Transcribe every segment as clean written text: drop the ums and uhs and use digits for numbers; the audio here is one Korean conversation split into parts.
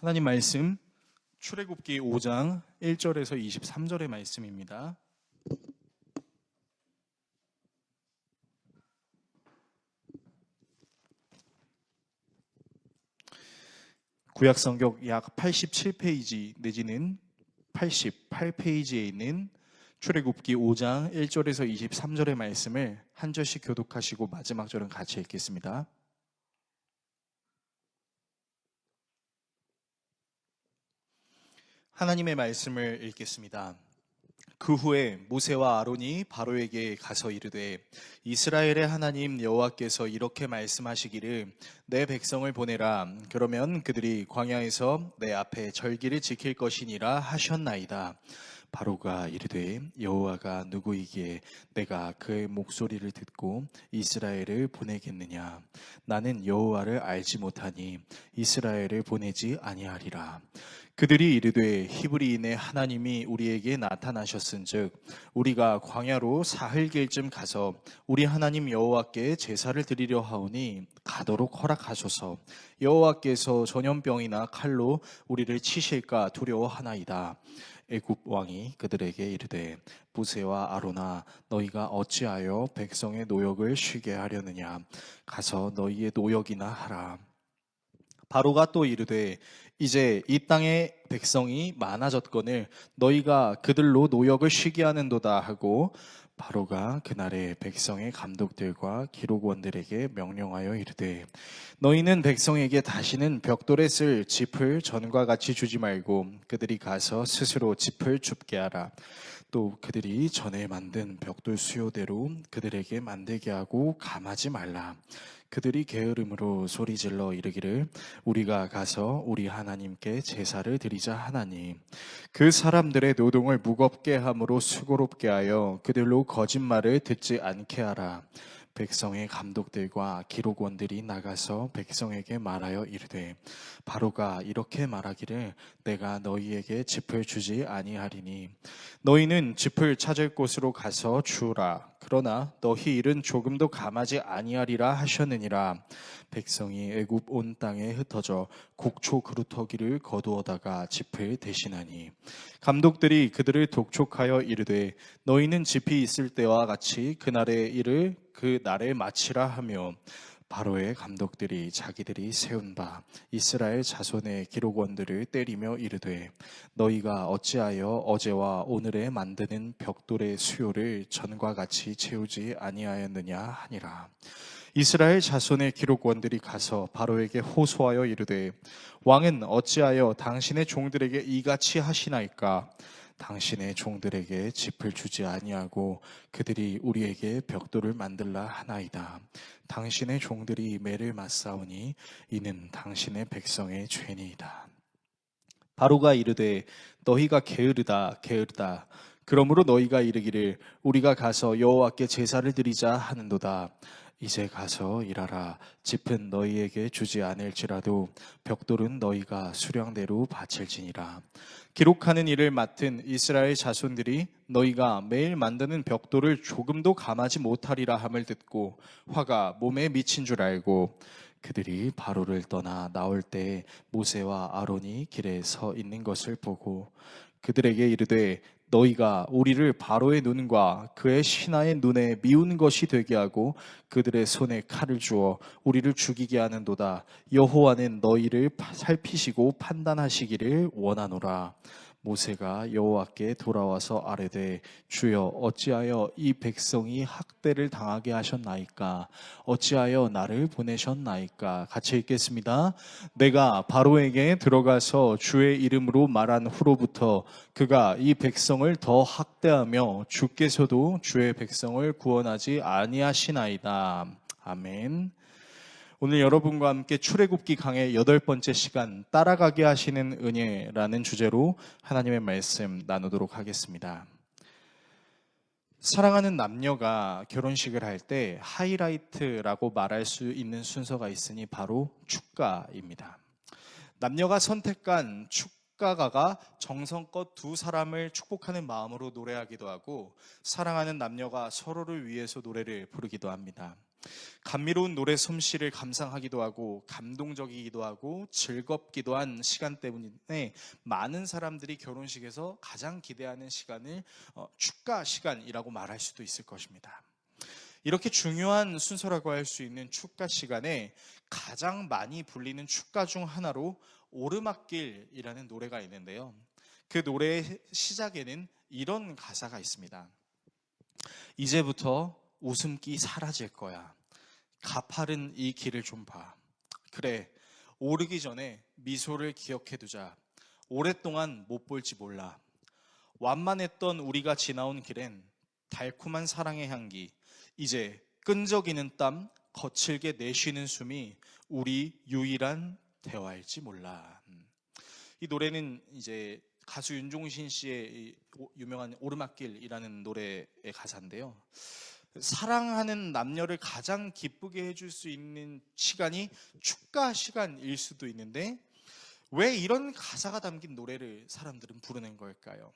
하나님 말씀 출애굽기 5장 1절에서 23절의 말씀입니다. 구약성경 약 87페이지 내지는 88페이지에 있는 출애굽기 5장 1절에서 23절의 말씀을 한 절씩 교독하시고 마지막 절은 같이 읽겠습니다. 하나님의 말씀을 읽겠습니다. 그 후에 모세와 아론이 바로에게 가서 이르되 이스라엘의 하나님 여호와께서 이렇게 말씀하시기를 내 백성을 보내라. 그러면 그들이 광야에서 내 앞에 절기를 지킬 것이니라 하셨나이다. 바로가 이르되 여호와가 누구이기에 내가 그의 목소리를 듣고 이스라엘을 보내겠느냐. 나는 여호와를 알지 못하니 이스라엘을 보내지 아니하리라. 그들이 이르되 히브리인의 하나님이 우리에게 나타나셨은즉 우리가 광야로 사흘길쯤 가서 우리 하나님 여호와께 제사를 드리려 하오니 가도록 허락하소서. 여호와께서 전염병이나 칼로 우리를 치실까 두려워하나이다. 애굽 왕이 그들에게 이르되 모세와 아론아 너희가 어찌하여 백성의 노역을 쉬게 하려느냐. 가서 너희의 노역이나 하라. 바로가 또 이르되 이제 이 땅의 백성이 많아졌거늘 너희가 그들로 노역을 쉬게 하는도다 하고 바로가 그날에 백성의 감독들과 기록원들에게 명령하여 이르되 너희는 백성에게 다시는 벽돌에 쓸 짚을 전과 같이 주지 말고 그들이 가서 스스로 짚을 줍게 하라. 또 그들이 전에 만든 벽돌 수요대로 그들에게 만들게 하고 감하지 말라. 그들이 게으름으로 소리질러 이르기를 우리가 가서 우리 하나님께 제사를 드리자 하나니 그 사람들의 노동을 무겁게 함으로 수고롭게 하여 그들로 거짓말을 듣지 않게 하라. 백성의 감독들과 기록원들이 나가서 백성에게 말하여 이르되 바로가 이렇게 말하기를 내가 너희에게 짚을 주지 아니하리니 너희는 짚을 찾을 곳으로 가서 주우라. 그러나 너희 일은 조금도 감하지 아니하리라 하셨느니라. 백성이 애굽 온 땅에 흩어져 곡초 그루터기를 거두어다가 짚을 대신하니 감독들이 그들을 독촉하여 이르되 너희는 짚이 있을 때와 같이 그날의 일을 그 날에 마치라 하며 바로의 감독들이 자기들이 세운 바 이스라엘 자손의 기록원들을 때리며 이르되 너희가 어찌하여 어제와 오늘에 만드는 벽돌의 수요를 전과 같이 채우지 아니하였느냐 하니라. 이스라엘 자손의 기록원들이 가서 바로에게 호소하여 이르되 왕은 어찌하여 당신의 종들에게 이같이 하시나이까. 당신의 종들에게 짚을 주지 아니하고 그들이 우리에게 벽돌을 만들라 하나이다. 당신의 종들이 매를 맞사오니 이는 당신의 백성의 죄니이다. 바로가 이르되 너희가 게으르다 게으르다. 그러므로 너희가 이르기를 우리가 가서 여호와께 제사를 드리자 하는도다. 이제 가서 일하라. 짚은 너희에게 주지 않을지라도 벽돌은 너희가 수량대로 바칠지니라. 기록하는 일을 맡은 이스라엘 자손들이 너희가 매일 만드는 벽돌을 조금도 감하지 못하리라 함을 듣고 화가 몸에 미친 줄 알고 그들이 바로를 떠나 나올 때 모세와 아론이 길에 서 있는 것을 보고 그들에게 이르되 너희가 우리를 바로의 눈과 그의 신하의 눈에 미운 것이 되게 하고 그들의 손에 칼을 주어 우리를 죽이게 하는도다. 여호와는 너희를 살피시고 판단하시기를 원하노라. 모세가 여호와께 돌아와서 아뢰되 주여 어찌하여 이 백성이 학대를 당하게 하셨나이까. 어찌하여 나를 보내셨나이까. 같이 읽겠습니다. 내가 바로에게 들어가서 주의 이름으로 말한 후로부터 그가 이 백성을 더 학대하며 주께서도 주의 백성을 구원하지 아니하시나이다. 아멘. 오늘 여러분과 함께 출애굽기 강의 8번째 시간 따라가게 하시는 은혜라는 주제로 하나님의 말씀 나누도록 하겠습니다. 사랑하는 남녀가 결혼식을 할 때 하이라이트라고 말할 수 있는 순서가 있으니 바로 축가입니다. 남녀가 선택한 축가가가 정성껏 두 사람을 축복하는 마음으로 노래하기도 하고 사랑하는 남녀가 서로를 위해서 노래를 부르기도 합니다. 감미로운 노래 솜씨를 감상하기도 하고 감동적이기도 하고 즐겁기도 한 시간 때문에 많은 사람들이 결혼식에서 가장 기대하는 시간을 축가 시간이라고 말할 수도 있을 것입니다. 이렇게 중요한 순서라고 할 수 있는 축가 시간에 가장 많이 불리는 축가 중 하나로 오르막길이라는 노래가 있는데요. 그 노래의 시작에는 이런 가사가 있습니다. 이제부터 웃음기 사라질 거야. 가파른 이 길을 좀 봐. 그래, 오르기 전에 미소를 기억해두자. 오랫동안 못 볼지 몰라. 완만했던 우리가 지나온 길엔 달콤한 사랑의 향기, 이제 끈적이는 땀, 거칠게 내쉬는 숨이 우리 유일한 대화일지 몰라. 이 노래는 이제 가수 윤종신 씨의 유명한 오르막길이라는 노래의 가사인데요. 사랑하는 남녀를 가장 기쁘게 해줄 수 있는 시간이 축가 시간일 수도 있는데 왜 이런 가사가 담긴 노래를 사람들은 부르는 걸까요?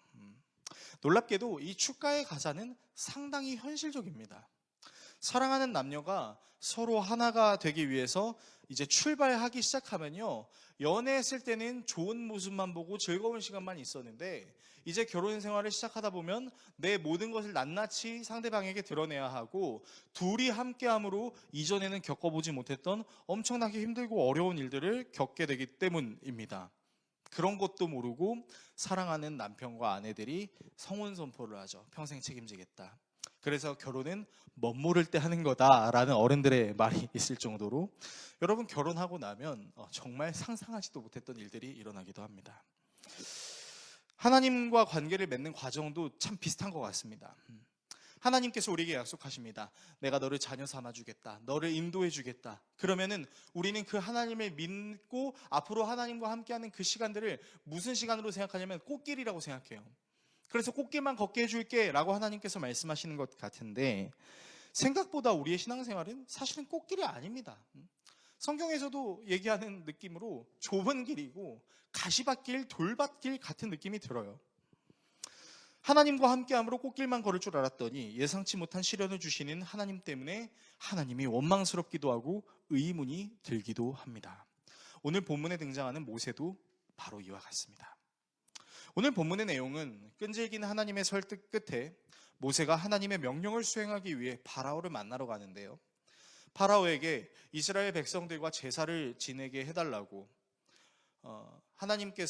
놀랍게도 이 축가의 가사는 상당히 현실적입니다. 사랑하는 남녀가 서로 하나가 되기 위해서 이제 출발하기 시작하면요, 연애했을 때는 좋은 모습만 보고 즐거운 시간만 있었는데 이제 결혼 생활을 시작하다 보면 내 모든 것을 낱낱이 상대방에게 드러내야 하고 둘이 함께함으로 이전에는 겪어보지 못했던 엄청나게 힘들고 어려운 일들을 겪게 되기 때문입니다. 그런 것도 모르고 사랑하는 남편과 아내들이 성혼 선포를 하죠. 평생 책임지겠다. 그래서 결혼은 멋모를 때 하는 거다라는 어른들의 말이 있을 정도로 여러분, 결혼하고 나면 정말 상상하지도 못했던 일들이 일어나기도 합니다. 하나님과 관계를 맺는 과정도 참 비슷한 것 같습니다. 하나님께서 우리에게 약속하십니다. 내가 너를 자녀 삼아주겠다. 너를 인도해주겠다. 그러면은 우리는 그 하나님을 믿고 앞으로 하나님과 함께하는 그 시간들을 무슨 시간으로 생각하냐면 꽃길이라고 생각해요. 그래서 꽃길만 걷게 해줄게 라고 하나님께서 말씀하시는 것 같은데 생각보다 우리의 신앙생활은 사실은 꽃길이 아닙니다. 성경에서도 얘기하는 느낌으로 좁은 길이고 가시밭길, 돌밭길 같은 느낌이 들어요. 하나님과 함께함으로 꽃길만 걸을 줄 알았더니 예상치 못한 시련을 주시는 하나님 때문에 하나님이 원망스럽기도 하고 의문이 들기도 합니다. 오늘 본문에 등장하는 모세도 바로 이와 같습니다. 오늘 본문의 내용은 끈질긴 하나님의 설득 끝에 모세가 하나님의 명령을 수행하기 위해 파라오를 만나러 가는데요. 파라오에게 이스라엘 백성들과 제사를 지내게 해달라고 하나님께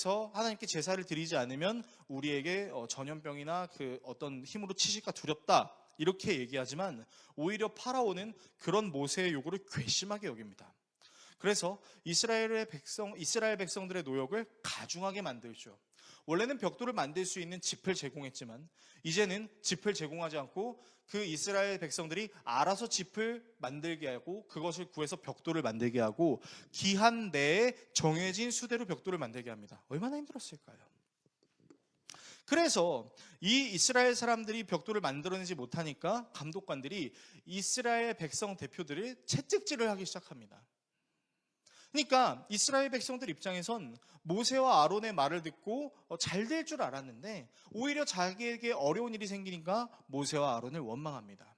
제사를 드리지 않으면 우리에게 전염병이나 그 어떤 힘으로 치실까 두렵다 이렇게 얘기하지만 오히려 파라오는 그런 모세의 요구를 괘씸하게 여깁니다. 그래서 이스라엘 백성들의 노역을 가중하게 만들죠. 원래는 벽돌을 만들 수 있는 짚을 제공했지만 이제는 짚을 제공하지 않고 그 이스라엘 백성들이 알아서 짚을 만들게 하고 그것을 구해서 벽돌을 만들게 하고 기한 내에 정해진 수대로 벽돌을 만들게 합니다. 얼마나 힘들었을까요? 그래서 이 이스라엘 사람들이 벽돌을 만들어내지 못하니까 감독관들이 이스라엘 백성 대표들을 채찍질을 하기 시작합니다. 그러니까 이스라엘 백성들 입장에선 모세와 아론의 말을 듣고 잘 될 줄 알았는데 오히려 자기에게 어려운 일이 생기니까 모세와 아론을 원망합니다.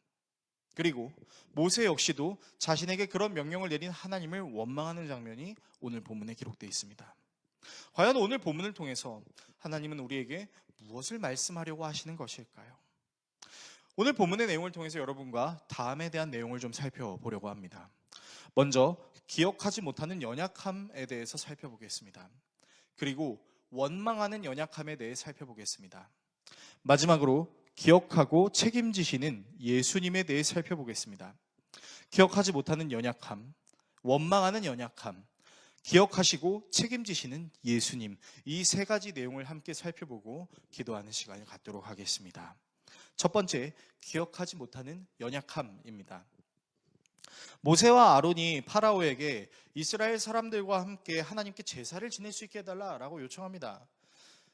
그리고 모세 역시도 자신에게 그런 명령을 내린 하나님을 원망하는 장면이 오늘 본문에 기록되어 있습니다. 과연 오늘 본문을 통해서 하나님은 우리에게 무엇을 말씀하려고 하시는 것일까요? 오늘 본문의 내용을 통해서 여러분과 다음에 대한 내용을 좀 살펴보려고 합니다. 먼저 기억하지 못하는 연약함에 대해서 살펴보겠습니다. 그리고 원망하는 연약함에 대해 살펴보겠습니다. 마지막으로 기억하고 책임지시는 예수님에 대해 살펴보겠습니다. 기억하지 못하는 연약함, 원망하는 연약함, 기억하시고 책임지시는 예수님, 이 세 가지 내용을 함께 살펴보고 기도하는 시간을 갖도록 하겠습니다. 첫 번째, 기억하지 못하는 연약함입니다. 모세와 아론이 파라오에게 이스라엘 사람들과 함께 하나님께 제사를 지낼 수 있게 해달라고 요청합니다.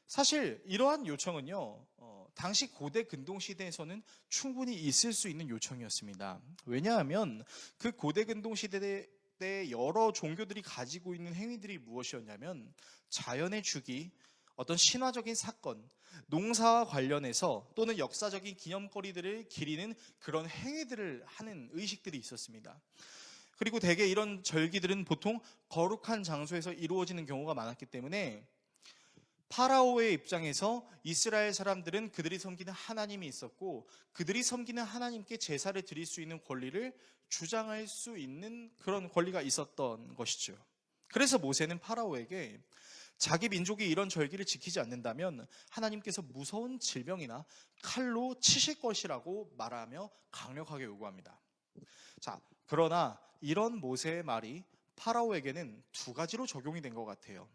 사실 이러한 요청은요, 당시 고대 근동 시대에서는 충분히 있을 수 있는 요청이었습니다. 왜냐하면 그 고대 근동 시대 때 여러 종교들이 가지고 있는 행위들이 무엇이었냐면 자연의 주기, 어떤 신화적인 사건, 농사와 관련해서 또는 역사적인 기념거리들을 기리는 그런 행위들을 하는 의식들이 있었습니다. 그리고 대개 이런 절기들은 보통 거룩한 장소에서 이루어지는 경우가 많았기 때문에 파라오의 입장에서 이스라엘 사람들은 그들이 섬기는 하나님이 있었고 그들이 섬기는 하나님께 제사를 드릴 수 있는 권리를 주장할 수 있는 그런 권리가 있었던 것이죠. 그래서 모세는 파라오에게 자기 민족이 이런 절기를 지키지 않는다면 하나님께서 무서운 질병이나 칼로 치실 것이라고 말하며 강력하게 요구합니다. 자, 그러나 이런 모세의 말이 파라오에게는 두 가지로 적용이 된 것 같아요.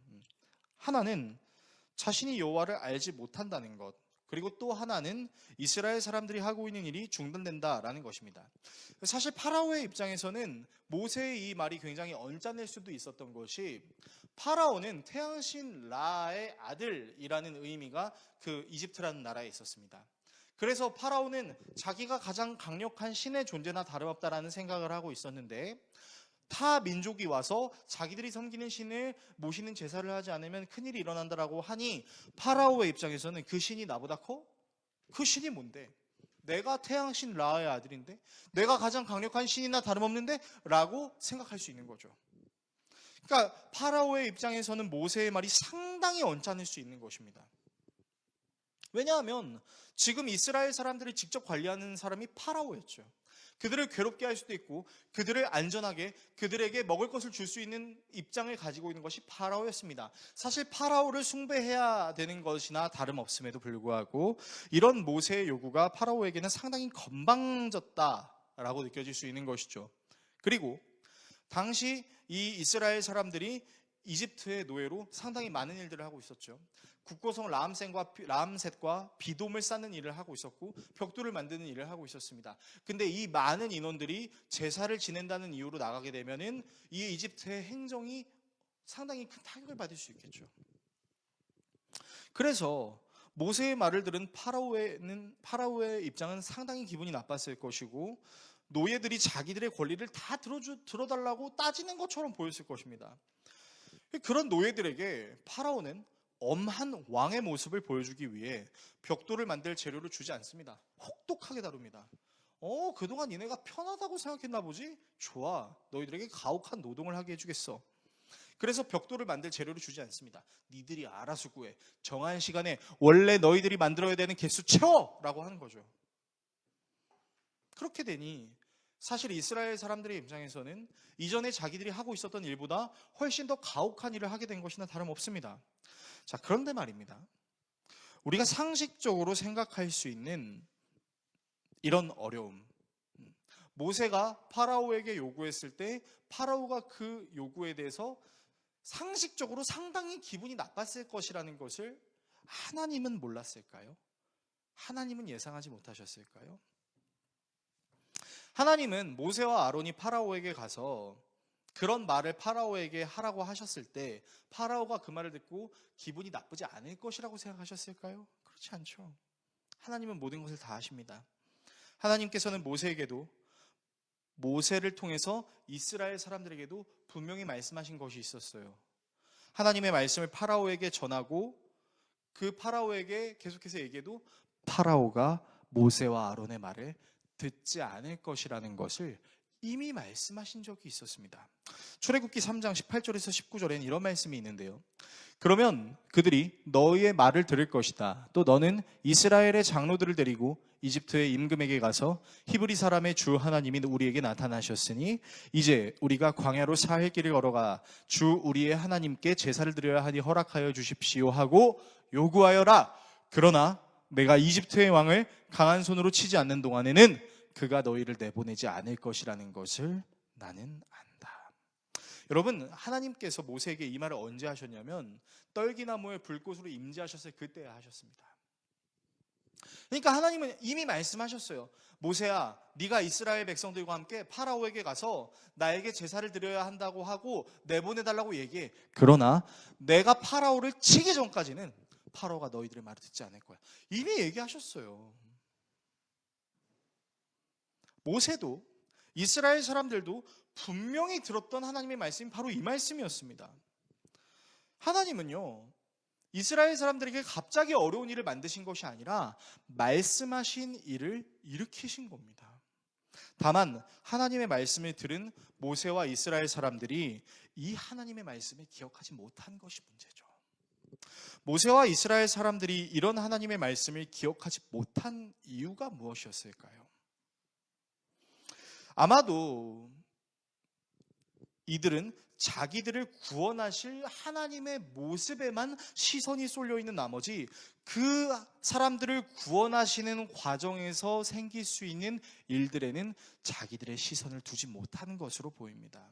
하나는 자신이 여호와를 알지 못한다는 것, 그리고 또 하나는 이스라엘 사람들이 하고 있는 일이 중단된다라는 것입니다. 사실 파라오의 입장에서는 모세의 이 말이 굉장히 언짢을 수도 있었던 것이, 파라오는 태양신 라의 아들이라는 의미가 그 이집트라는 나라에 있었습니다. 그래서 파라오는 자기가 가장 강력한 신의 존재나 다름없다라는 생각을 하고 있었는데, 타 민족이 와서 자기들이 섬기는 신을 모시는 제사를 하지 않으면 큰일이 일어난다라고 하니 파라오의 입장에서는 그 신이 나보다 커? 그 신이 뭔데? 내가 태양신 라의 아들인데? 내가 가장 강력한 신이나 다름없는데? 라고 생각할 수 있는 거죠. 그러니까 파라오의 입장에서는 모세의 말이 상당히 언짢을 수 있는 것입니다. 왜냐하면 지금 이스라엘 사람들을 직접 관리하는 사람이 파라오였죠. 그들을 괴롭게 할 수도 있고 그들을 안전하게 그들에게 먹을 것을 줄 수 있는 입장을 가지고 있는 것이 파라오였습니다. 사실 파라오를 숭배해야 되는 것이나 다름없음에도 불구하고 이런 모세의 요구가 파라오에게는 상당히 건방졌다라고 느껴질 수 있는 것이죠. 그리고 당시 이 이스라엘 사람들이 이집트의 노예로 상당히 많은 일들을 하고 있었죠. 국고성 라암셋과 비돔을 쌓는 일을 하고 있었고 벽돌을 만드는 일을 하고 있었습니다. 근데 이 많은 인원들이 제사를 지낸다는 이유로 나가게 되면은 이 이집트의 행정이 상당히 큰 타격을 받을 수 있겠죠. 그래서 모세의 말을 들은 파라오의 입장은 상당히 기분이 나빴을 것이고 노예들이 자기들의 권리를 다 들어달라고 따지는 것처럼 보였을 것입니다. 그런 노예들에게 파라오는 엄한 왕의 모습을 보여주기 위해 벽돌을 만들 재료를 주지 않습니다. 혹독하게 다룹니다. 그동안 니네가 편하다고 생각했나 보지? 좋아, 너희들에게 가혹한 노동을 하게 해주겠어. 그래서 벽돌을 만들 재료를 주지 않습니다. 니들이 알아서 구해. 정한 시간에 원래 너희들이 만들어야 되는 개수 채워! 라고 하는 거죠. 그렇게 되니 사실 이스라엘 사람들의 입장에서는 이전에 자기들이 하고 있었던 일보다 훨씬 더 가혹한 일을 하게 된 것이나 다름없습니다. 자, 그런데 말입니다. 우리가 상식적으로 생각할 수 있는 이런 어려움. 모세가 파라오에게 요구했을 때 파라오가 그 요구에 대해서 상식적으로 상당히 기분이 나빴을 것이라는 것을 하나님은 몰랐을까요? 하나님은 예상하지 못하셨을까요? 하나님은 모세와 아론이 파라오에게 가서 그런 말을 파라오에게 하라고 하셨을 때 파라오가 그 말을 듣고 기분이 나쁘지 않을 것이라고 생각하셨을까요? 그렇지 않죠. 하나님은 모든 것을 다 아십니다. 하나님께서는 모세에게도 모세를 통해서 이스라엘 사람들에게도 분명히 말씀하신 것이 있었어요. 하나님의 말씀을 파라오에게 전하고 그 파라오에게 계속해서 얘기해도 파라오가 모세와 아론의 말을 듣지 않을 것이라는 것을 이미 말씀하신 적이 있었습니다. 출애굽기 3장 18절에서 19절에는 이런 말씀이 있는데요. 그러면 그들이 너희의 말을 들을 것이다. 또 너는 이스라엘의 장로들을 데리고 이집트의 임금에게 가서 히브리 사람의 주 하나님이 우리에게 나타나셨으니 이제 우리가 광야로 4일 길을 걸어가 주 우리의 하나님께 제사를 드려야 하니 허락하여 주십시오 하고 요구하여라. 그러나 내가 이집트의 왕을 강한 손으로 치지 않는 동안에는 그가 너희를 내보내지 않을 것이라는 것을 나는 안다. 여러분, 하나님께서 모세에게 이 말을 언제 하셨냐면 떨기나무에 불꽃으로 임재하셨을 그때 하셨습니다. 그러니까 하나님은 이미 말씀하셨어요. 모세야, 네가 이스라엘 백성들과 함께 파라오에게 가서 나에게 제사를 드려야 한다고 하고 내보내달라고 얘기해. 그러나 내가 파라오를 치기 전까지는 파라오가 너희들의 말을 듣지 않을 거야. 이미 얘기하셨어요. 모세도 이스라엘 사람들도 분명히 들었던 하나님의 말씀이 바로 이 말씀이었습니다. 하나님은요, 이스라엘 사람들에게 갑자기 어려운 일을 만드신 것이 아니라 말씀하신 일을 일으키신 겁니다. 다만 하나님의 말씀을 들은 모세와 이스라엘 사람들이 이 하나님의 말씀을 기억하지 못한 것이 문제죠. 모세와 이스라엘 사람들이 이런 하나님의 말씀을 기억하지 못한 이유가 무엇이었을까요? 아마도 이들은 자기들을 구원하실 하나님의 모습에만 시선이 쏠려 있는 나머지 그 사람들을 구원하시는 과정에서 생길 수 있는 일들에는 자기들의 시선을 두지 못하는 것으로 보입니다.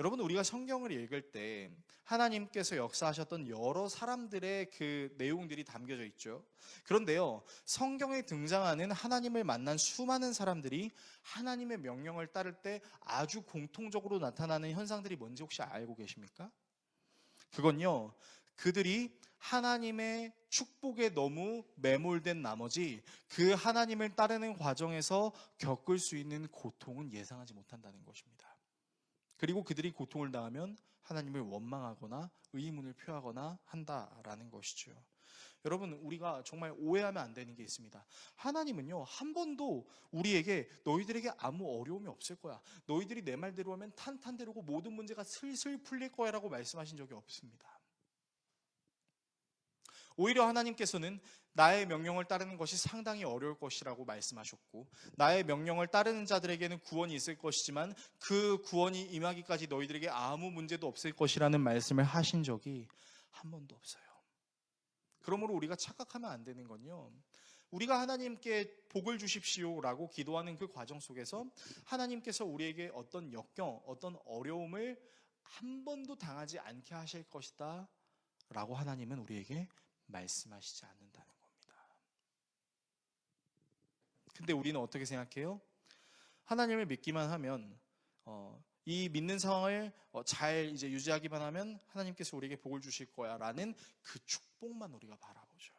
여러분, 우리가 성경을 읽을 때 하나님께서 역사하셨던 여러 사람들의 그 내용들이 담겨져 있죠. 그런데요, 성경에 등장하는 하나님을 만난 수많은 사람들이 하나님의 명령을 따를 때 아주 공통적으로 나타나는 현상들이 뭔지 혹시 알고 계십니까? 그건요, 그들이 하나님의 축복에 너무 매몰된 나머지 그 하나님을 따르는 과정에서 겪을 수 있는 고통은 예상하지 못한다는 것입니다. 그리고 그들이 고통을 당하면 하나님을 원망하거나 의문을 표하거나 한다라는 것이죠. 여러분, 우리가 정말 오해하면 안 되는 게 있습니다. 하나님은요, 한 번도 우리에게 너희들에게 아무 어려움이 없을 거야, 너희들이 내 말대로 하면 탄탄대로고 모든 문제가 슬슬 풀릴 거야 라고 말씀하신 적이 없습니다. 오히려 하나님께서는 나의 명령을 따르는 것이 상당히 어려울 것이라고 말씀하셨고, 나의 명령을 따르는 자들에게는 구원이 있을 것이지만 그 구원이 임하기까지 너희들에게 아무 문제도 없을 것이라는 말씀을 하신 적이 한 번도 없어요. 그러므로 우리가 착각하면 안 되는 건요, 우리가 하나님께 복을 주십시오라고 기도하는 그 과정 속에서 하나님께서 우리에게 어떤 역경, 어떤 어려움을 한 번도 당하지 않게 하실 것이다 라고 하나님은 우리에게 말씀하시지 않는다는 겁니다. 근데 우리는 어떻게 생각해요? 하나님을 믿기만 하면 이 믿는 상황을 잘 이제 유지하기만 하면 하나님께서 우리에게 복을 주실 거야 라는 그 축복만 우리가 바라보죠.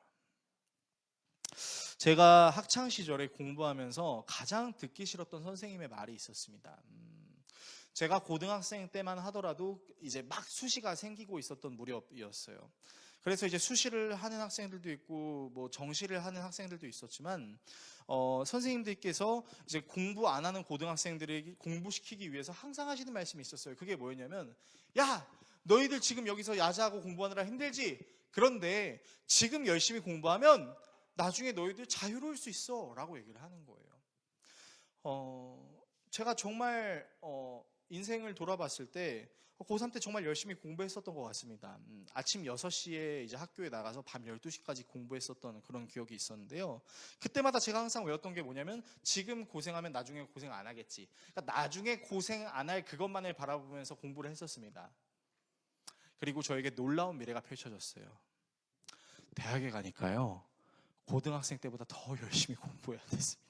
제가 학창 시절에 공부하면서 가장 듣기 싫었던 선생님의 말이 있었습니다. 제가 고등학생 때만 하더라도 이제 막 수시가 생기고 있었던 무렵이었어요. 그래서 이제 수시를 하는 학생들도 있고 뭐 정시를 하는 학생들도 있었지만 선생님들께서 이제 공부 안 하는 고등학생들에게 공부시키기 위해서 항상 하시는 말씀이 있었어요. 그게 뭐였냐면, 야, 너희들 지금 여기서 야자하고 공부하느라 힘들지? 그런데 지금 열심히 공부하면 나중에 너희들 자유로울 수 있어 라고 얘기를 하는 거예요. 제가 정말 인생을 돌아봤을 때 고3 때 정말 열심히 공부했었던 것 같습니다. 아침 6시에 이제 학교에 나가서 밤 12시까지 공부했었던 그런 기억이 있었는데요. 그때마다 제가 항상 외웠던 게 뭐냐면, 지금 고생하면 나중에 고생 안 하겠지. 그러니까 나중에 고생 안 할 그것만을 바라보면서 공부를 했었습니다. 그리고 저에게 놀라운 미래가 펼쳐졌어요. 대학에 가니까요, 고등학생 때보다 더 열심히 공부해야 됐습니다.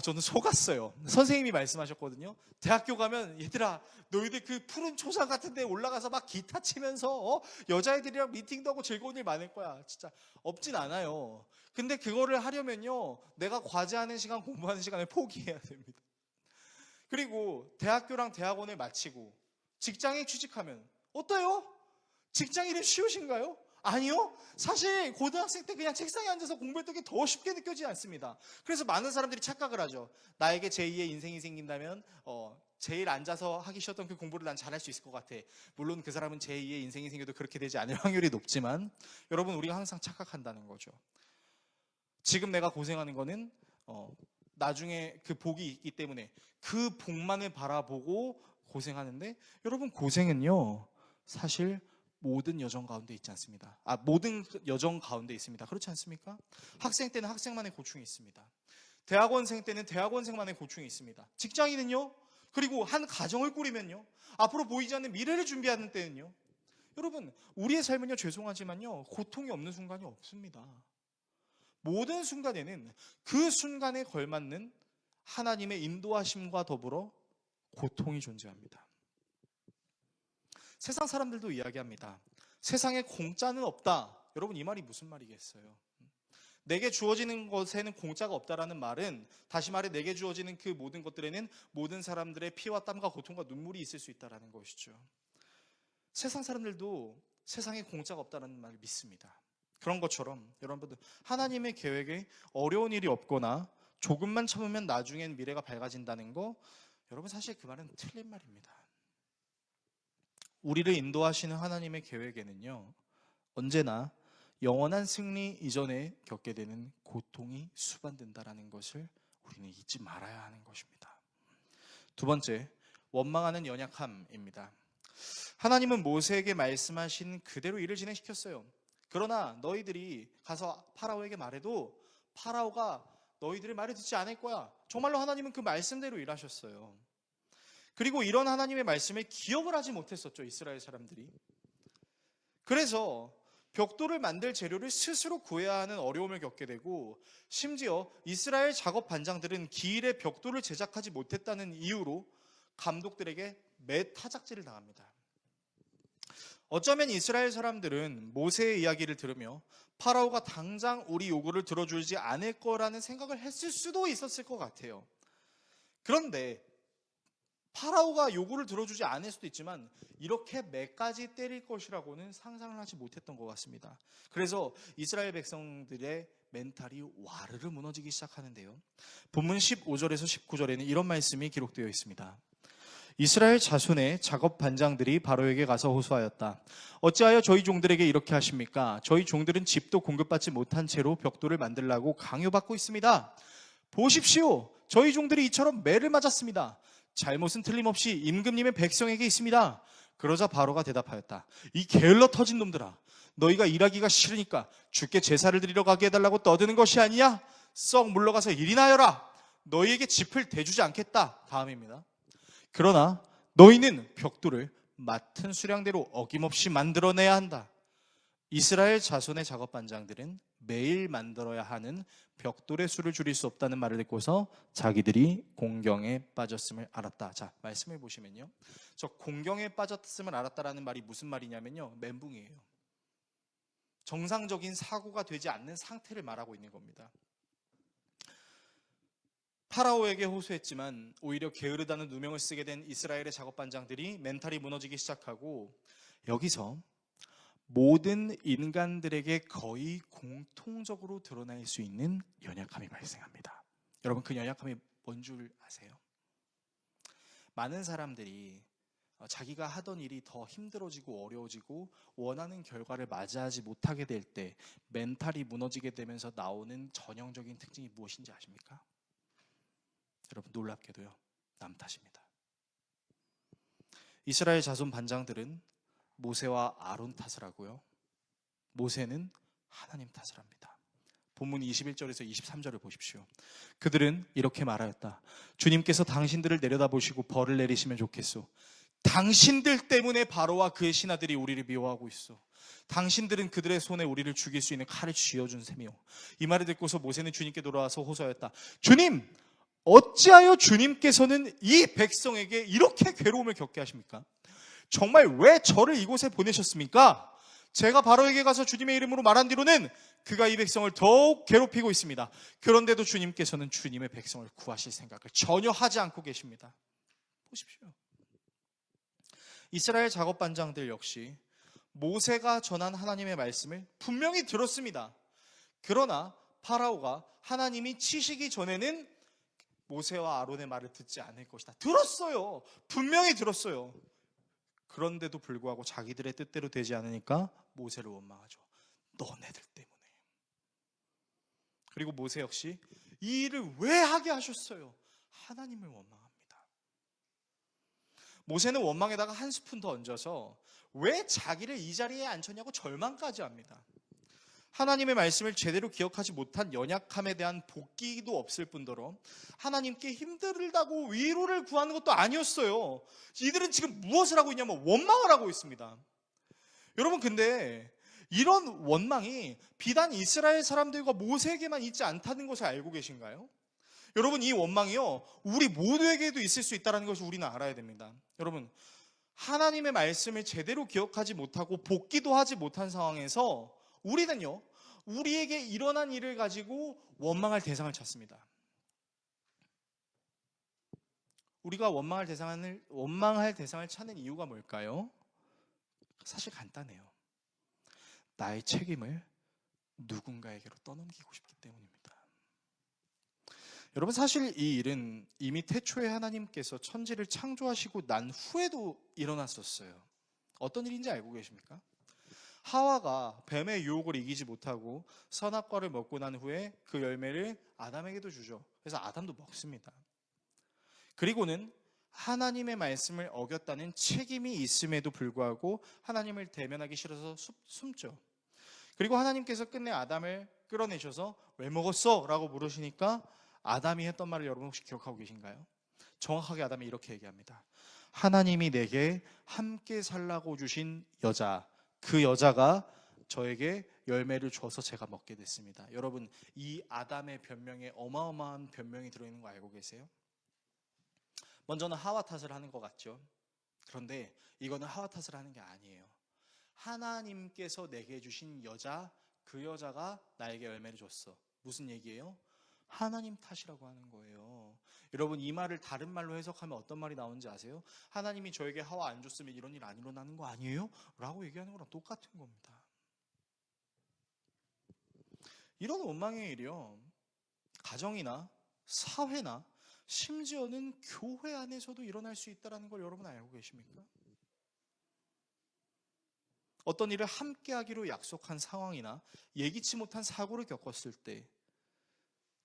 저는 속았어요. 선생님이 말씀하셨거든요. 대학교 가면 얘들아, 너희들 그 푸른 초장 같은 데 올라가서 막 기타 치면서 여자애들이랑 미팅도 하고 즐거운 일 많을 거야. 진짜 없진 않아요. 근데 그거를 하려면요, 내가 과제하는 시간, 공부하는 시간을 포기해야 됩니다. 그리고 대학교랑 대학원을 마치고 직장에 취직하면 어때요? 직장 일이 쉬우신가요? 아니요. 사실 고등학생 때 그냥 책상에 앉아서 공부했던 게 더 쉽게 느껴지지 않습니다. 그래서 많은 사람들이 착각을 하죠. 나에게 제2의 인생이 생긴다면 제일 앉아서 하기 쉬웠던 그 공부를 난 잘할 수 있을 것 같아. 물론 그 사람은 제2의 인생이 생겨도 그렇게 되지 않을 확률이 높지만, 여러분, 우리가 항상 착각한다는 거죠. 지금 내가 고생하는 거는 나중에 그 복이 있기 때문에 그 복만을 바라보고 고생하는데, 여러분, 고생은요 사실 모든 여정 가운데 있지 않습니다. 모든 여정 가운데 있습니다. 그렇지 않습니까? 학생 때는 학생만의 고충이 있습니다. 대학원생 때는 대학원생만의 고충이 있습니다. 직장인은요, 그리고 한 가정을 꾸리면요, 앞으로 보이지 않는 미래를 준비하는 때는요, 여러분, 우리의 삶은요, 죄송하지만요, 고통이 없는 순간이 없습니다. 모든 순간에는 그 순간에 걸맞는 하나님의 인도하심과 더불어 고통이 존재합니다. 세상 사람들도 이야기합니다. 세상에 공짜는 없다. 여러분, 이 말이 무슨 말이겠어요? 내게 주어지는 것에는 공짜가 없다라는 말은, 다시 말해 내게 주어지는 그 모든 것들에는 모든 사람들의 피와 땀과 고통과 눈물이 있을 수 있다는 것이죠. 세상 사람들도 세상에 공짜가 없다는 말을 믿습니다. 그런 것처럼 여러분들 하나님의 계획에 어려운 일이 없거나 조금만 참으면 나중엔 미래가 밝아진다는 거, 여러분 사실 그 말은 틀린 말입니다. 우리를 인도하시는 하나님의 계획에는요, 언제나 영원한 승리 이전에 겪게 되는 고통이 수반된다는 것을 우리는 잊지 말아야 하는 것입니다. 두 번째, 원망하는 연약함입니다. 하나님은 모세에게 말씀하신 그대로 일을 진행시켰어요. 그러나 너희들이 가서 파라오에게 말해도 파라오가 너희들의 말을 듣지 않을 거야. 정말로 하나님은 그 말씀대로 일하셨어요. 그리고 이런 하나님의 말씀을 기억을 하지 못했었죠, 이스라엘 사람들이. 그래서 벽돌을 만들 재료를 스스로 구해야 하는 어려움을 겪게 되고, 심지어 이스라엘 작업 반장들은 기일에 벽돌을 제작하지 못했다는 이유로 감독들에게 매타작질을 당합니다. 어쩌면 이스라엘 사람들은 모세의 이야기를 들으며 파라오가 당장 우리 요구를 들어주지 않을 거라는 생각을 했을 수도 있었을 것 같아요. 그런데 파라오가 요구를 들어주지 않을 수도 있지만 이렇게 매까지 때릴 것이라고는 상상을 하지 못했던 것 같습니다. 그래서 이스라엘 백성들의 멘탈이 와르르 무너지기 시작하는데요. 본문 15절에서 19절에는 이런 말씀이 기록되어 있습니다. 이스라엘 자손의 작업 반장들이 바로에게 가서 호소하였다. 어찌하여 저희 종들에게 이렇게 하십니까? 저희 종들은 집도 공급받지 못한 채로 벽돌을 만들라고 강요받고 있습니다. 보십시오. 저희 종들이 이처럼 매를 맞았습니다. 잘못은 틀림없이 임금님의 백성에게 있습니다. 그러자 바로가 대답하였다. 이 게을러 터진 놈들아, 너희가 일하기가 싫으니까 주께 제사를 드리러 가게 해달라고 떠드는 것이 아니냐? 썩 물러가서 일이나 하여라. 너희에게 짚을 대주지 않겠다. 다음입니다. 그러나 너희는 벽돌을 맡은 수량대로 어김없이 만들어내야 한다. 이스라엘 자손의 작업 반장들은 매일 만들어야 하는 벽돌의 수를 줄일 수 없다는 말을 듣고서 자기들이 공경에 빠졌음을 알았다. 자, 말씀을 보시면요, 저 공경에 빠졌음을 알았다라는 말이 무슨 말이냐면요, 멘붕이에요. 정상적인 사고가 되지 않는 상태를 말하고 있는 겁니다. 파라오에게 호소했지만 오히려 게으르다는 누명을 쓰게 된 이스라엘의 작업 반장들이 멘탈이 무너지기 시작하고, 여기서 모든 인간들에게 거의 공통적으로 드러날 수 있는 연약함이 발생합니다. 여러분, 그 연약함이 뭔 줄 아세요? 많은 사람들이 자기가 하던 일이 더 힘들어지고 어려워지고 원하는 결과를 맞이하지 못하게 될 때 멘탈이 무너지게 되면서 나오는 전형적인 특징이 무엇인지 아십니까? 여러분, 놀랍게도요, 남 탓입니다. 이스라엘 자손 반장들은 모세와 아론 탓을 하고요, 모세는 하나님 탓을 합니다. 본문 21절에서 23절을 보십시오. 그들은 이렇게 말하였다. 주님께서 당신들을 내려다보시고 벌을 내리시면 좋겠소. 당신들 때문에 바로와 그의 신하들이 우리를 미워하고 있어. 당신들은 그들의 손에 우리를 죽일 수 있는 칼을 쥐어준 셈이요. 이 말을 듣고서 모세는 주님께 돌아와서 호소하였다. 주님, 어찌하여 주님께서는 이 백성에게 이렇게 괴로움을 겪게 하십니까? 정말 왜 저를 이곳에 보내셨습니까? 제가 바로에게 가서 주님의 이름으로 말한 뒤로는 그가 이 백성을 더욱 괴롭히고 있습니다. 그런데도 주님께서는 주님의 백성을 구하실 생각을 전혀 하지 않고 계십니다. 보십시오. 이스라엘 작업 반장들 역시 모세가 전한 하나님의 말씀을 분명히 들었습니다. 그러나 파라오가 하나님이 치시기 전에는 모세와 아론의 말을 듣지 않을 것이다. 들었어요. 분명히 들었어요. 그런데도 불구하고 자기들의 뜻대로 되지 않으니까 모세를 원망하죠. 너네들 때문에. 그리고 모세 역시 이 일을 왜 하게 하셨어요? 하나님을 원망합니다. 모세는 원망에다가 한 스푼 더 얹어서 왜 자기를 이 자리에 앉혔냐고 절망까지 합니다. 하나님의 말씀을 제대로 기억하지 못한 연약함에 대한 복귀도 없을 뿐더러 하나님께 힘들다고 위로를 구하는 것도 아니었어요. 이들은 지금 무엇을 하고 있냐면 원망을 하고 있습니다. 여러분, 근데 이런 원망이 비단 이스라엘 사람들과 모세에게만 있지 않다는 것을 알고 계신가요? 여러분, 이 원망이요, 우리 모두에게도 있을 수 있다는 것을 우리는 알아야 됩니다. 여러분, 하나님의 말씀을 제대로 기억하지 못하고 복기도 하지 못한 상황에서 우리는요, 우리에게 일어난 일을 가지고 원망할 대상을 찾습니다. 우리가 원망할 대상을 찾는 이유가 뭘까요? 사실 간단해요. 나의 책임을 누군가에게로 떠넘기고 싶기 때문입니다. 여러분, 사실 이 일은 이미 태초에 하나님께서 천지를 창조하시고 난 후에도 일어났었어요. 어떤 일인지 알고 계십니까? 하와가 뱀의 유혹을 이기지 못하고 선악과를 먹고 난 후에 그 열매를 아담에게도 주죠. 그래서 아담도 먹습니다. 그리고는 하나님의 말씀을 어겼다는 책임이 있음에도 불구하고 하나님을 대면하기 싫어서 숨죠. 그리고 하나님께서 끝내 아담을 끌어내셔서 왜 먹었어? 라고 물으시니까 아담이 했던 말을 여러분 혹시 기억하고 계신가요? 정확하게 아담이 이렇게 얘기합니다. 하나님이 내게 함께 살라고 주신 여자, 그 여자가 저에게 열매를 줘서 제가 먹게 됐습니다. 여러분, 이 아담의 변명에 어마어마한 변명이 들어있는 거 알고 계세요? 먼저는 하와 탓을 하는 것 같죠. 그런데 이거는 하와 탓을 하는 게 아니에요. 하나님께서 내게 주신 여자, 그 여자가 나에게 열매를 줬어. 무슨 얘기예요? 하나님 탓이라고 하는 거예요. 여러분, 이 말을 다른 말로 해석하면 어떤 말이 나오는지 아세요? 하나님이 저에게 하와 안 줬으면 이런 일 안 일어나는 거 아니에요? 라고 얘기하는 거랑 똑같은 겁니다. 이런 원망의 일이요, 가정이나 사회나 심지어는 교회 안에서도 일어날 수 있다는 걸 여러분 알고 계십니까? 어떤 일을 함께 하기로 약속한 상황이나 예기치 못한 사고를 겪었을 때,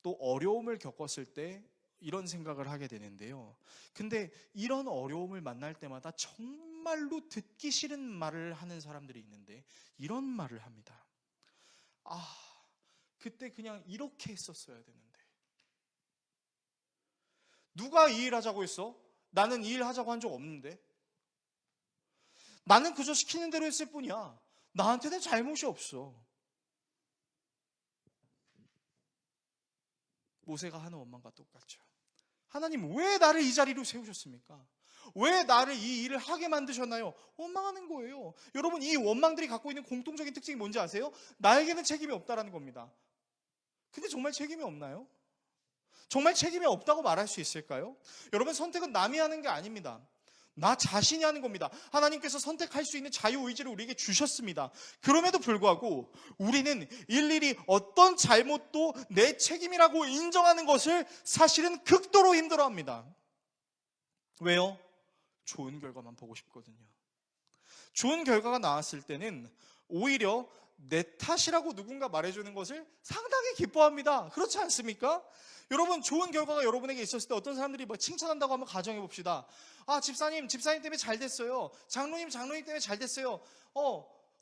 또 어려움을 겪었을 때 이런 생각을 하게 되는데요. 근데 이런 어려움을 만날 때마다 정말로 듣기 싫은 말을 하는 사람들이 있는데 이런 말을 합니다. 그때 그냥 이렇게 했었어야 되는데. 누가 이 일 하자고 했어? 나는 이 일 하자고 한 적 없는데. 나는 그저 시키는 대로 했을 뿐이야. 나한테는 잘못이 없어. 모세가 하는 원망과 똑같죠. 하나님, 왜 나를 이 자리로 세우셨습니까? 왜 나를 이 일을 하게 만드셨나요? 원망하는 거예요. 여러분, 이 원망들이 갖고 있는 공통적인 특징이 뭔지 아세요? 나에게는 책임이 없다라는 겁니다. 근데 정말 책임이 없나요? 정말 책임이 없다고 말할 수 있을까요? 여러분, 선택은 남이 하는 게 아닙니다. 나 자신이 하는 겁니다. 하나님께서 선택할 수 있는 자유의지를 우리에게 주셨습니다. 그럼에도 불구하고 우리는 일일이 어떤 잘못도 내 책임이라고 인정하는 것을 사실은 극도로 힘들어합니다. 왜요? 좋은 결과만 보고 싶거든요. 좋은 결과가 나왔을 때는 오히려 내 탓이라고 누군가 말해주는 것을 상당히 기뻐합니다. 그렇지 않습니까? 여러분, 좋은 결과가 여러분에게 있었을 때 어떤 사람들이 칭찬한다고 한번 가정해 봅시다. 집사님 때문에 잘 됐어요. 장로님 때문에 잘 됐어요.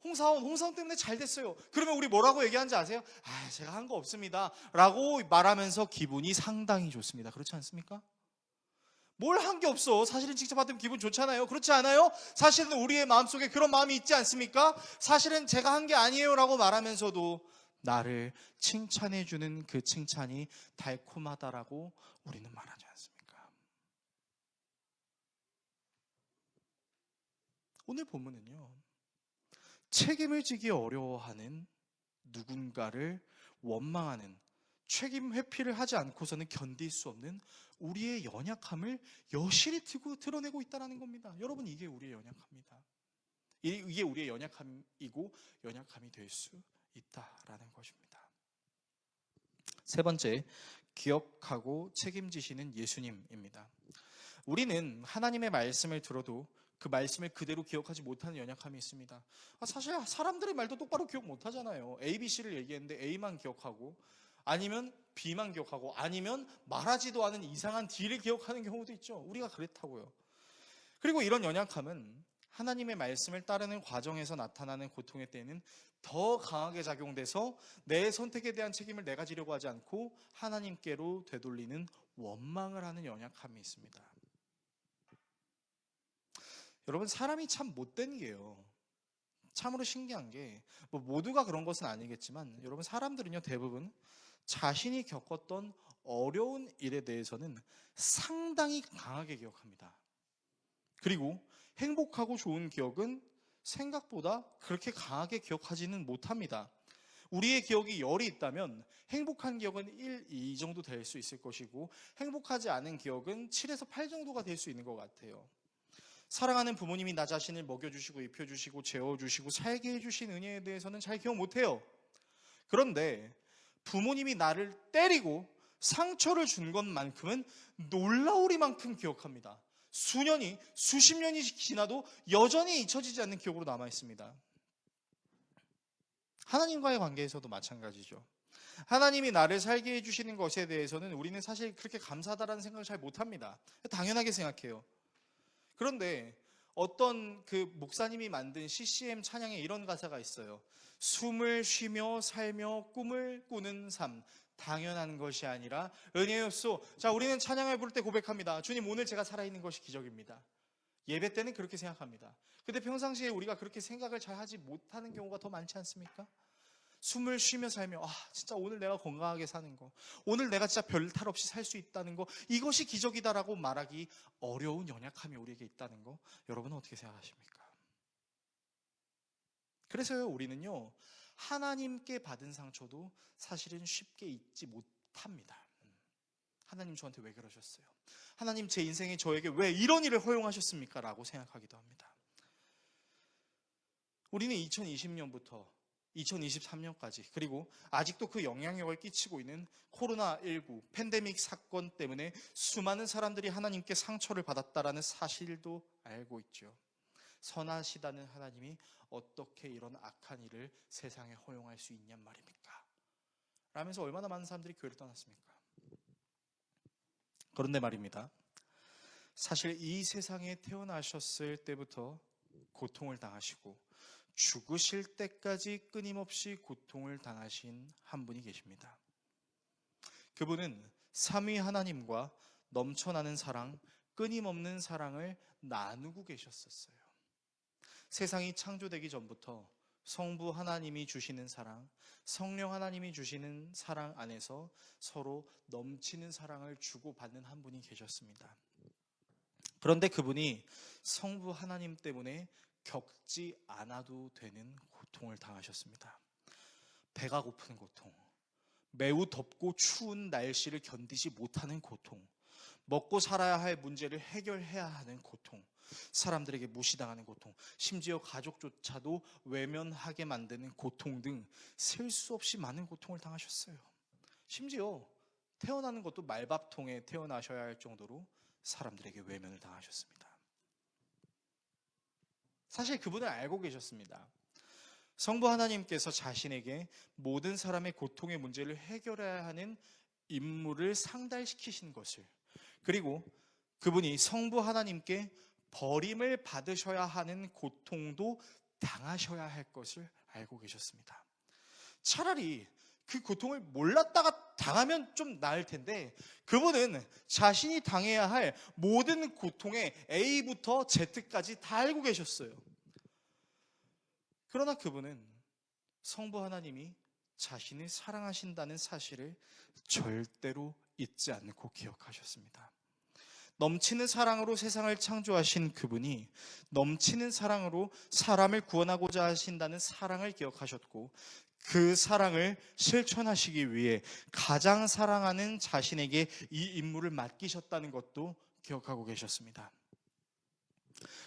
홍사원 때문에 잘 됐어요. 그러면 우리 뭐라고 얘기하는지 아세요? 제가 한 거 없습니다 라고 말하면서 기분이 상당히 좋습니다. 그렇지 않습니까? 뭘 한 게 없어. 사실은 칭찬받으면 기분 좋잖아요. 그렇지 않아요? 사실은 우리의 마음속에 그런 마음이 있지 않습니까? 사실은 제가 한 게 아니에요 라고 말하면서도 나를 칭찬해주는 그 칭찬이 달콤하다라고 우리는 말하지 않습니까? 오늘 본문은요, 책임을 지기 어려워하는 누군가를 원망하는, 책임 회피를 하지 않고서는 견딜 수 없는 우리의 연약함을 여실히 드러내고 있다는 겁니다. 여러분, 이게 우리의 연약함입니다. 이게 우리의 연약함이고 연약함이 될 수 있다라는 것입니다. 세 번째, 기억하고 책임지시는 예수님입니다. 우리는 하나님의 말씀을 들어도 그 말씀을 그대로 기억하지 못하는 연약함이 있습니다. 사실 사람들의 말도 똑바로 기억 못하잖아요. A, B, C를 얘기했는데 A만 기억하고, 아니면 B만 기억하고, 아니면 말하지도 않은 이상한 D를 기억하는 경우도 있죠. 우리가 그렇다고요. 그리고 이런 연약함은 하나님의 말씀을 따르는 과정에서 나타나는 고통의 때에는 더 강하게 작용돼서 내 선택에 대한 책임을 내가 지려고 하지 않고 하나님께로 되돌리는 원망을 하는 연약함이 있습니다. 여러분, 사람이 참 못된 게요, 참으로 신기한 게, 모두가 그런 것은 아니겠지만 여러분, 사람들은요, 대부분 자신이 겪었던 어려운 일에 대해서는 상당히 강하게 기억합니다. 그리고 행복하고 좋은 기억은 생각보다 그렇게 강하게 기억하지는 못합니다. 우리의 기억이 10이 있다면 행복한 기억은 1, 2 정도 될 수 있을 것이고, 행복하지 않은 기억은 7에서 8 정도가 될 수 있는 것 같아요. 사랑하는 부모님이 나 자신을 먹여주시고 입혀주시고 재워주시고 살게 해주신 은혜에 대해서는 잘 기억 못해요. 그런데 부모님이 나를 때리고 상처를 준 것만큼은 놀라우리만큼 기억합니다. 수년이, 수십 년이 지나도 여전히 잊혀지지 않는 기억으로 남아있습니다. 하나님과의 관계에서도 마찬가지죠. 하나님이 나를 살게 해주시는 것에 대해서는 우리는 사실 그렇게 감사하다라는 생각을 잘 못합니다. 당연하게 생각해요. 그런데 어떤 그 목사님이 만든 CCM 찬양에 이런 가사가 있어요. 숨을 쉬며 살며 꿈을 꾸는 삶, 당연한 것이 아니라 은혜였소. 자, 우리는 찬양을 부를 때 고백합니다. 주님, 오늘 제가 살아있는 것이 기적입니다. 예배 때는 그렇게 생각합니다. 근데 평상시에 우리가 그렇게 생각을 잘 하지 못하는 경우가 더 많지 않습니까? 숨을 쉬며 살며, 진짜 오늘 내가 건강하게 사는 거, 오늘 내가 진짜 별 탈 없이 살 수 있다는 거, 이것이 기적이다라고 말하기 어려운 연약함이 우리에게 있다는 거, 여러분은 어떻게 생각하십니까? 그래서요, 우리는요, 하나님께 받은 상처도 사실은 쉽게 잊지 못합니다. 하나님 저한테 왜 그러셨어요? 하나님 제 인생에 저에게 왜 이런 일을 허용하셨습니까? 라고 생각하기도 합니다. 우리는 2020년부터 2023년까지 그리고 아직도 그 영향력을 끼치고 있는 코로나19 팬데믹 사건 때문에 수많은 사람들이 하나님께 상처를 받았다라는 사실도 알고 있죠. 선하시다는 하나님이 어떻게 이런 악한 일을 세상에 허용할 수 있냔 말입니까? 라면서 얼마나 많은 사람들이 교회를 떠났습니까? 그런데 말입니다. 사실 이 세상에 태어나셨을 때부터 고통을 당하시고 죽으실 때까지 끊임없이 고통을 당하신 한 분이 계십니다. 그분은 삼위 하나님과 넘쳐나는 사랑, 끊임없는 사랑을 나누고 계셨었어요. 세상이 창조되기 전부터 성부 하나님이 주시는 사랑, 성령 하나님이 주시는 사랑 안에서 서로 넘치는 사랑을 주고받는 한 분이 계셨습니다. 그런데 그분이 성부 하나님 때문에 겪지 않아도 되는 고통을 당하셨습니다. 배가 고픈 고통, 매우 덥고 추운 날씨를 견디지 못하는 고통, 먹고 살아야 할 문제를 해결해야 하는 고통, 사람들에게 무시당하는 고통, 심지어 가족조차도 외면하게 만드는 고통 등 셀 수 없이 많은 고통을 당하셨어요. 심지어 태어나는 것도 말밥통에 태어나셔야 할 정도로 사람들에게 외면을 당하셨습니다. 사실 그분을 알고 계셨습니다. 성부 하나님께서 자신에게 모든 사람의 고통의 문제를 해결해야 하는 임무를 상달시키신 것을, 그리고 그분이 성부 하나님께 버림을 받으셔야 하는 고통도 당하셔야 할 것을 알고 계셨습니다. 차라리 그 고통을 몰랐다가 당하면 좀 나을 텐데 그분은 자신이 당해야 할 모든 고통의 A부터 Z까지 다 알고 계셨어요. 그러나 그분은 성부 하나님이 자신을 사랑하신다는 사실을 절대로 잊지 않고 기억하셨습니다. 넘치는 사랑으로 세상을 창조하신 그분이 넘치는 사랑으로 사람을 구원하고자 하신다는 사랑을 기억하셨고, 그 사랑을 실천하시기 위해 가장 사랑하는 자신에게 이 임무를 맡기셨다는 것도 기억하고 계셨습니다.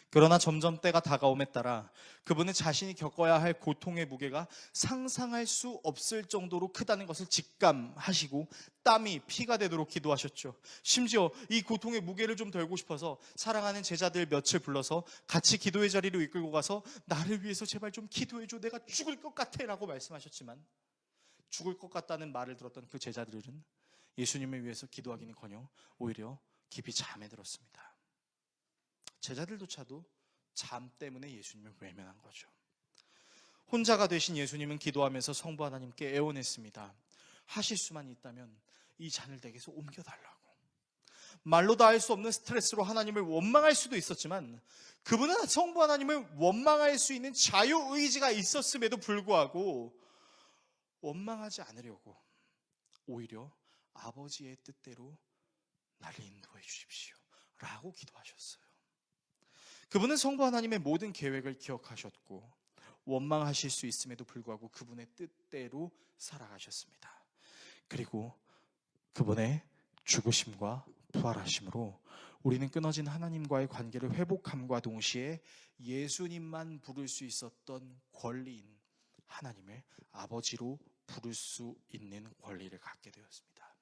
그러나 점점 때가 다가옴에 따라 그분은 자신이 겪어야 할 고통의 무게가 상상할 수 없을 정도로 크다는 것을 직감하시고 땀이 피가 되도록 기도하셨죠. 심지어 이 고통의 무게를 좀 덜고 싶어서 사랑하는 제자들 몇을 불러서 같이 기도의 자리로 이끌고 가서 나를 위해서 제발 좀 기도해줘, 내가 죽을 것 같아 라고 말씀하셨지만, 죽을 것 같다는 말을 들었던 그 제자들은 예수님을 위해서 기도하기는커녕 오히려 깊이 잠에 들었습니다. 제자들조차도 잠 때문에 예수님을 외면한 거죠. 혼자가 되신 예수님은 기도하면서 성부 하나님께 애원했습니다. 하실 수만 있다면 이 잔을 내게서 옮겨달라고. 말로 다 할 수 없는 스트레스로 하나님을 원망할 수도 있었지만 그분은 성부 하나님을 원망할 수 있는 자유의지가 있었음에도 불구하고 원망하지 않으려고 오히려 아버지의 뜻대로 나를 인도해 주십시오 라고 기도하셨어요. 그분은 성부 하나님의 모든 계획을 기억하셨고 원망하실 수 있음에도 불구하고 그분의 뜻대로 살아가셨습니다. 그리고 그분의 죽으심과 부활하심으로 우리는 끊어진 하나님과의 관계를 회복함과 동시에 예수님만 부를 수 있었던 권리인 하나님을 아버지로 부를 수 있는 권리를 갖게 되었습니다.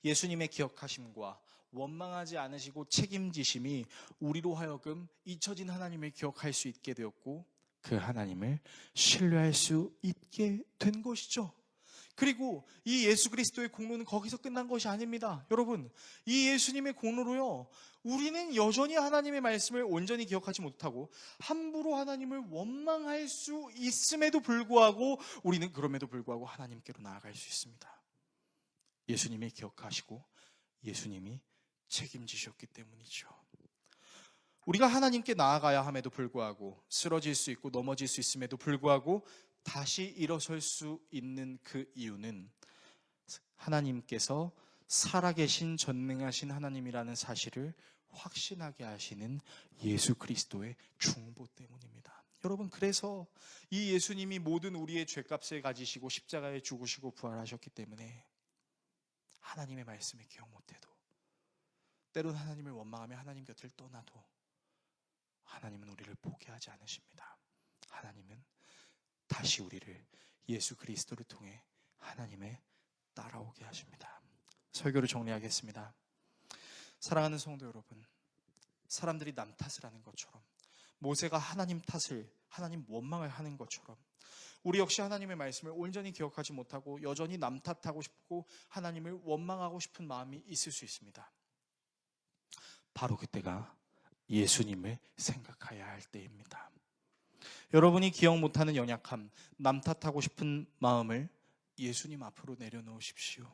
예수님의 기억하심과 원망하지 않으시고 책임지심이 우리로 하여금 잊혀진 하나님을 기억할 수 있게 되었고 그 하나님을 신뢰할 수 있게 된 것이죠. 그리고 이 예수 그리스도의 공로는 거기서 끝난 것이 아닙니다. 여러분, 이 예수님의 공로로요, 우리는 여전히 하나님의 말씀을 온전히 기억하지 못하고 함부로 하나님을 원망할 수 있음에도 불구하고 우리는 그럼에도 불구하고 하나님께로 나아갈 수 있습니다. 예수님이 기억하시고 예수님이 책임지셨기 때문이죠. 우리가 하나님께 나아가야 함에도 불구하고 쓰러질 수 있고 넘어질 수 있음에도 불구하고 다시 일어설 수 있는 그 이유는 하나님께서 살아계신 전능하신 하나님이라는 사실을 확신하게 하시는 예수 그리스도의 중보 때문입니다. 여러분, 그래서 이 예수님이 모든 우리의 죄값을 가지시고 십자가에 죽으시고 부활하셨기 때문에 하나님의 말씀을 기억 못해도, 때론 하나님을 원망하며 하나님 곁을 떠나도 하나님은 우리를 포기하지 않으십니다. 하나님은 다시 우리를 예수 그리스도를 통해 하나님의 따라오게 하십니다. 설교를 정리하겠습니다. 사랑하는 성도 여러분, 사람들이 남 탓을 하는 것처럼, 모세가 하나님 탓을, 하나님 원망을 하는 것처럼 우리 역시 하나님의 말씀을 온전히 기억하지 못하고 여전히 남 탓하고 싶고 하나님을 원망하고 싶은 마음이 있을 수 있습니다. 바로 그때가 예수님을 생각해야 할 때입니다. 여러분이 기억 못하는 연약함, 남 탓하고 싶은 마음을 예수님 앞으로 내려놓으십시오.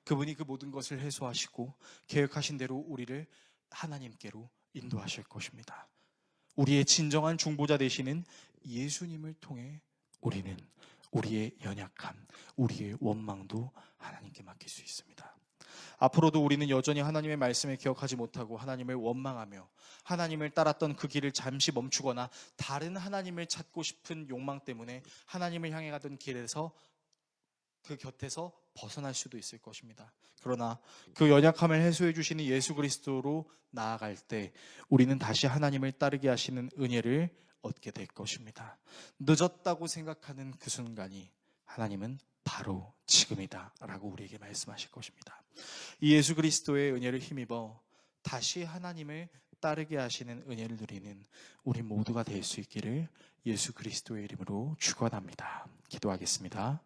그분이 그 모든 것을 해소하시고 계획하신 대로 우리를 하나님께로 인도하실 것입니다. 우리의 진정한 중보자 되시는 예수님을 통해 우리는 우리의 연약함, 우리의 원망도 하나님께 맡길 수 있습니다. 앞으로도 우리는 여전히 하나님의 말씀을 기억하지 못하고 하나님을 원망하며 하나님을 따랐던 그 길을 잠시 멈추거나 다른 하나님을 찾고 싶은 욕망 때문에 하나님을 향해 가던 길에서 그 곁에서 벗어날 수도 있을 것입니다. 그러나 그 연약함을 해소해 주시는 예수 그리스도로 나아갈 때 우리는 다시 하나님을 따르게 하시는 은혜를 얻게 될 것입니다. 늦었다고 생각하는 그 순간이 하나님은 바로 지금이다 라고 우리에게 말씀하실 것입니다. 이 예수 그리스도의 은혜를 힘입어 다시 하나님을 따르게 하시는 은혜를 누리는 우리 모두가 될 수 있기를 예수 그리스도의 이름으로 축원합니다. 기도하겠습니다.